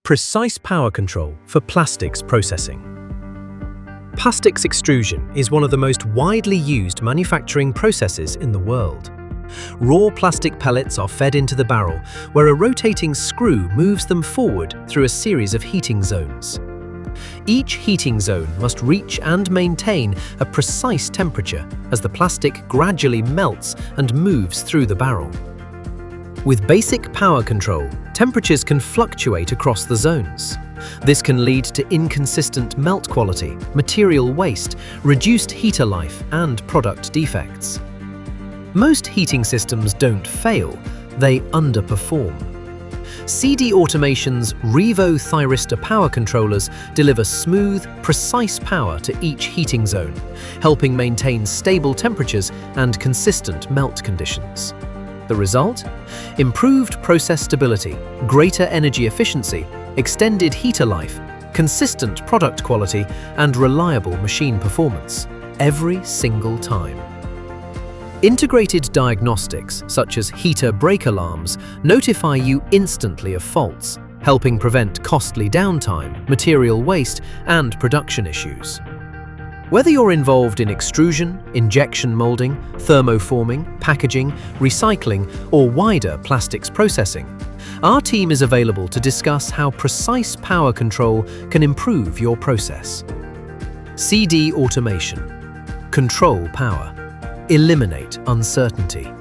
Precise power control for plastics processing. Plastics extrusion is one of the most widely used manufacturing processes in the world. Raw plastic pellets are fed into the barrel, where a rotating screw moves them forward through a series of heating zones. Each heating zone must reach and maintain a precise temperature as the plastic gradually melts and moves through the barrel. With basic power control, temperatures can fluctuate across the zones. This can lead to inconsistent melt quality, material waste, reduced heater life, and product defects. Most heating systems don't fail, they underperform. CD Automation's Revo thyristor power controllers deliver smooth, precise power to each heating zone, helping maintain stable temperatures and consistent melt conditions. The result? Improved process stability, greater energy efficiency, extended heater life, consistent product quality, and reliable machine performance, every single time. Integrated diagnostics, such as heater break alarms, notify you instantly of faults, helping prevent costly downtime, material waste, and production issues. Whether you're involved in extrusion, injection molding, thermoforming, packaging, recycling, or wider plastics processing, our team is available to discuss how precise power control can improve your process. CD Automation. Control power. Eliminate uncertainty.